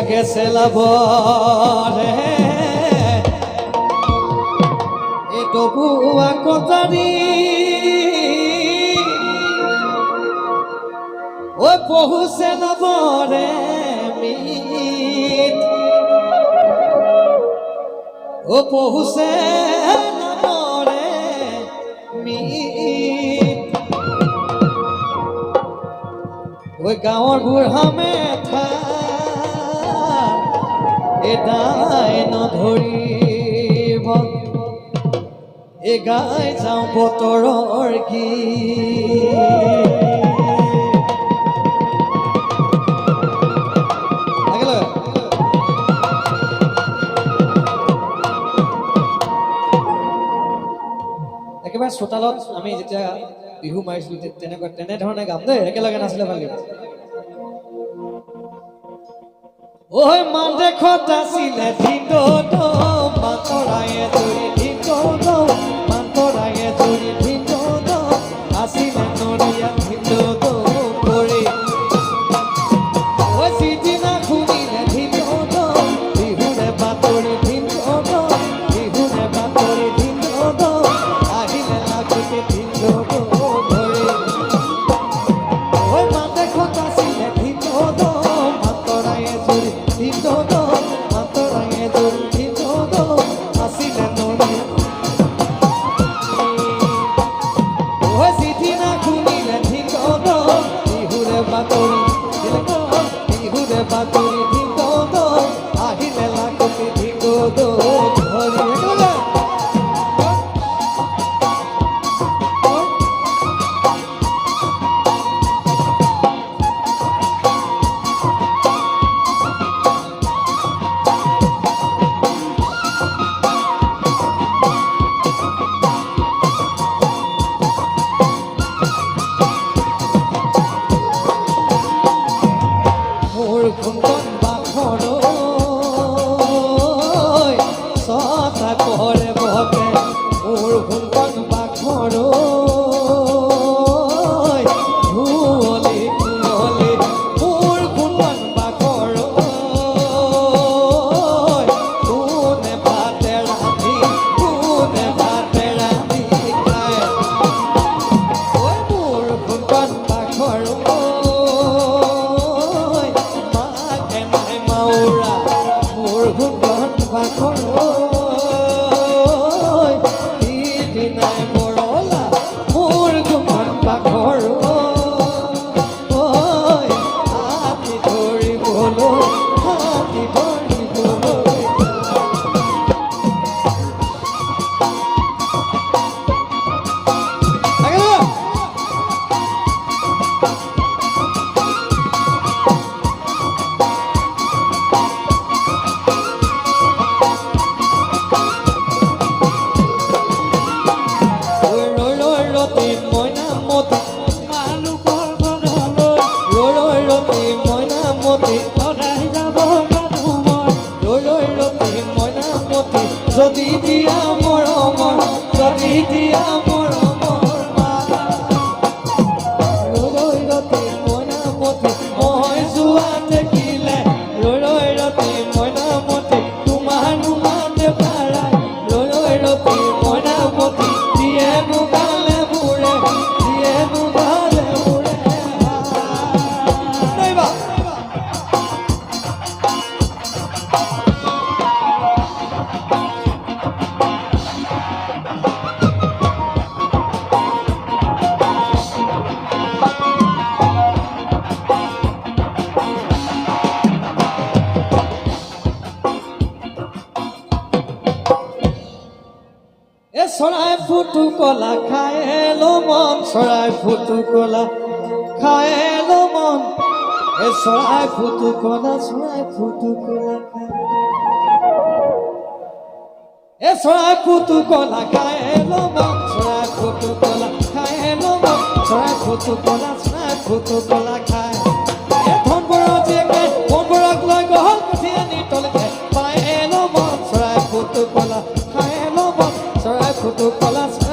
গেছে লাভৰে এ ডবুয়া কটাৰি ও পহুছে নবৰে মিত ও পহুছে নবৰে মিত ওই গাঁৱৰ বুঢ়া মেথা এটাই নধৰিব এ গাই যাওঁ বতৰৰ গীত একেবাৰে চোতালত আমি যেতিয়া বিহু মাৰিছিলো তেনেধৰণে গাম দেই একেলগে নাছিলে ভাল লাগিব ঐ মান দেখত আছিলে ধিটো মাতৰায়ে ধৰি ধিটো মাতৰায়ে ধৰি ধিটো আছিলে নৰিয়া ধিটো কৰি ঐ সিদিনা শুনিলে ধিটো বিহুৰে বাতৰি ধিটো বিহুৰে বাতৰি ধিটো আহিলে লাগোতে ধিটো ধৰি ঐ মান দেখত আছিলে ধিটো মাতৰায়ে ধৰি ধিটো মাতৰায়ে ধৰি ধিটো আছিলে নৰিয়া ঐ সিদিনা শুনিলে ধিটো বিহুৰে বাতৰি বিহুৰে বাতৰি ধিটো আহিলে লাগোতে ধিটো ধৰি মোৰ খুন্দন বাখৰৈ সঁচা কৰে বহতে মোৰ খুন্দন বাখৰৈ ধুৱলি ধুৱলি মোৰ খুন্দন বাখৰৈ কোনে ভাতে ৰান্ধি খায় ঐ মোৰ খুন্দন বাখৰৈ মোৰ খুন্দন বাখৰৈ সিদিনাই মৰলা মোৰ খুন্দন বাখৰৈ হাতী ধৰিবলৈ যদি দিয়া মৰমৰ যদি দিয়া মৰমৰ ৰৈ ৰতি মইনামতি মই যোৱা দেখিলে ৰৈ ৰতি মইনামতি তোমাৰ নুমাতে পাৰাই ৰৈ ৰতি মইনামতি দিয়ে নুগালে মোৰে দিয়ে নুগালে মোৰে চৰাই ফুটু কলা খাই লো মন চৰাই ফুটু কলা খাই লো মন চৰাই ফুটু কলা খাই চৰাই ফুটু কলা খাই লো মন চৰাই ফুটু কলা খাই লো মন চৰাই ফুটু কলা খাই ধনবৰক লৈ গ'ল কঠিয়ানি তলতে পাই লো মন চৰাই ফুটু কলা খাই লো মন চৰাই ফুটু কলা খাই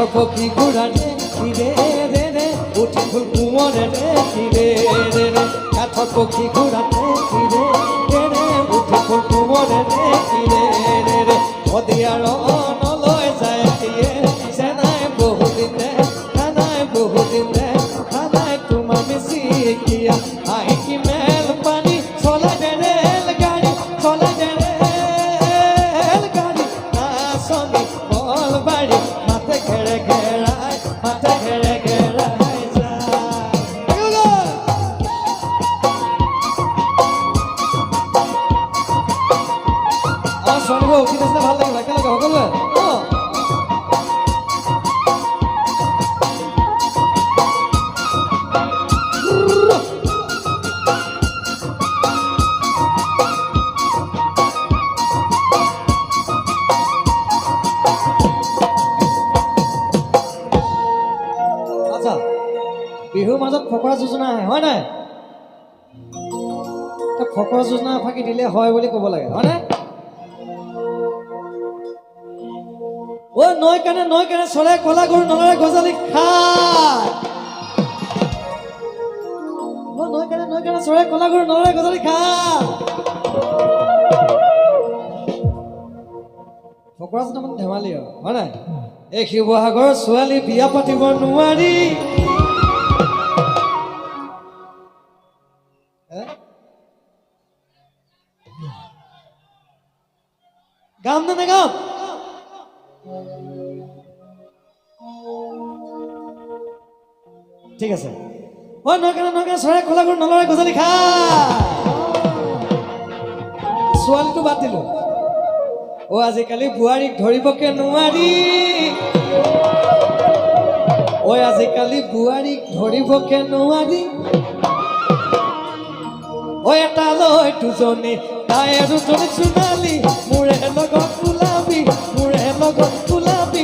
কাঠৰ পক্ষী ঘোঁৰা ৰে ৰে ৰে উঠি ফুল কোঁৱৰে ৰে ৰে ৰে কাঠৰ পক্ষী ঘোঁৰা ৰে ৰে ৰে উঠি ফুল কোঁৱৰে ৰে ৰে ৰে শদিয়াৰ অনলৈ যায় পিছে নাই বহুদিনে নাই বহুদিনে নাই তোমাৰ বেছি কিয়া আই কি মেল পানী চলাই দে ৰেল গাড়ী চলাই দে ৰেল গাড়ী নাচনী কলবাৰী মাতে ঘেৰে ঘেৰাই মাতে ঘেৰে ঘেৰাই যায় ছোৱালীবোৰ উঠি নাছিলে ভাল লাগিল একেলগে সকলোৱে আচ্ছা বিহুৰ মাজত ফকৰা যোজনা আহে হয় নাই ফকৰা যোজনা এফাকি দিলে হয় বুলি ক'ব লাগে হয় নাই ও নৈ কানে চৰে কলা গৰু নলৰে গজালি খায় ও নৈ কানে চৰে কলা গৰু নলৰে গজালি খায় ফকৰা যোজনা মানে ধেমালি আৰু হয় নাই এই শিৱসাগৰৰ ছোৱালী বিয়া পাতিব নোৱাৰি গাম নে নেগাম ঠিক আছে ও নৈ কানে চৰে কলা গৰু নলৰে গজালি খায় ছোৱালীটো বাদ দিলো ও আজিকালি বোৱাৰীক ধৰিবকে নোৱাৰি ও আজিকালি বোৱাৰীক ধৰিবকে নোৱাৰি ও এটা লৈ দুজনী তাই দুজনী সোণালী মোৰে লগত ওলাবি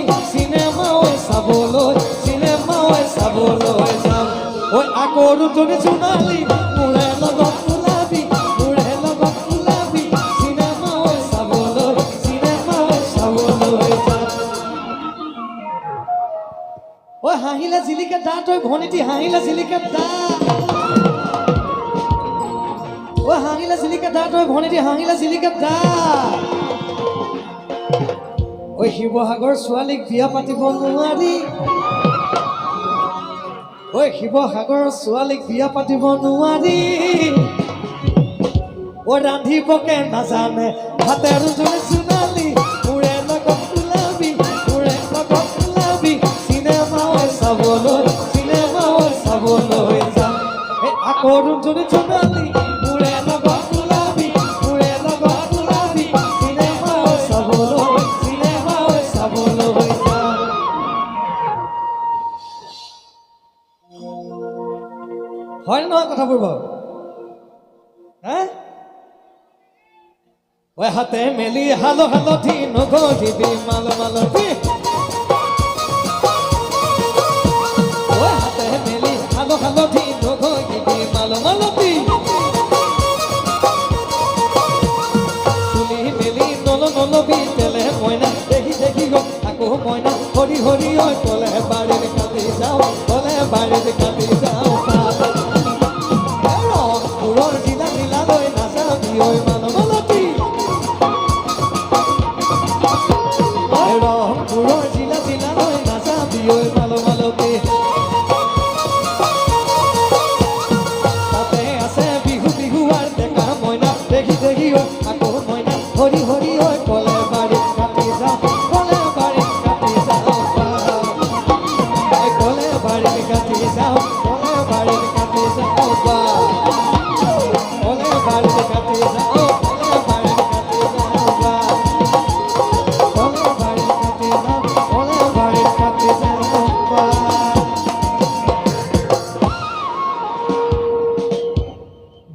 চিনেমা চাবলৈ যাম ঐ আকৌ দুজনী সোণালী মোৰে লগত ওলাবি চিনেমা চাবলৈ যাম ঐ হাঁহিলে জিলিকে দাঁত ঐ ভনীটি হাঁহিলে জিলিকে দাঁত ঐ হাঁহিলে জিলিকে দাঁত ঐ ভনীটি হাঁহিলে জিলিকে দাঁত ঐ শিৱসাগৰ ছোৱালীক বিয়া পাতিব নোৱাৰি ঐ শিৱসাগৰৰ ছোৱালীক বিয়া পাতিব নোৱাৰি ঐ ৰান্ধিবকে নাজানে হাতে দুজনী সোণালী মোৰে লগত ওলাবি চিনেমা চাবলৈ যাম এই আকৌ দুজনী সোণালী মোৰে লগত ওলাবি চিনেমা চাবলৈ যাম হয় নহয় কথাবোৰ বাৰু ঐ হাতে মেলি হালধি নঘঁহিবি মালধি ঐ হাতে মেলি হালধি নঘঁহিবি মালধি চুলি মেলি নলবি তেলে মইনা দেখি আকৌ মইনা হৰি হৰি ঐ কলে বাৰীত কাটি যাওঁ ৰংপুৰৰ জিলা লৈ নাযাবি ঐ মালতী ৰংপুৰৰ জিলা লৈ নাযাবি ঐ মালতী তাতে আছে বিহু আৰু ডেকা মইনা দেখি ঐ আকৌ মইনা হৰি হৰি ঐ কলে বাৰীত কাটি যাওঁ কলে বাৰীত কাটি যাওঁ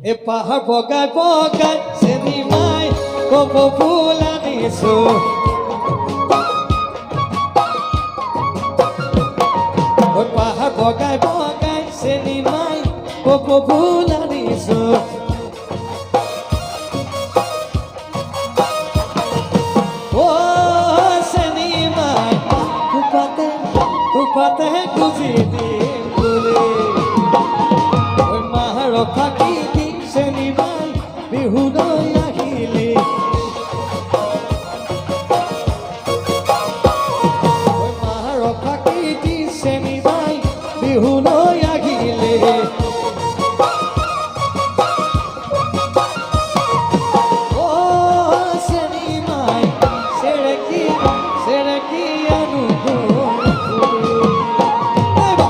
এ পাহাৰ বগাই চেনি মাই কপ ফুল আনিছো পাহাৰ বগাই চেনি মাই কপ ফুল আনিছো ও চেনি মাই কুপাতে চেৰেকী অনুকূল এই বা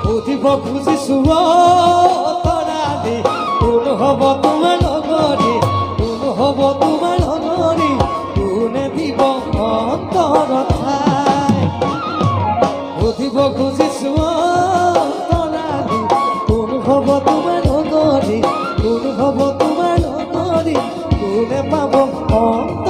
সুধিব খুজিছো তৰালি কোন হ'ব তোমাৰ লগৰী কোন হ'ব তোমাৰ লগৰী কোনে দিব অন্তৰ ঠাই সুধিব খুজিছো তৰালি কোন হ'ব তোমাৰ লগৰী কোন হ'ব তোমাৰ লগৰী কোনে পাব অন্ত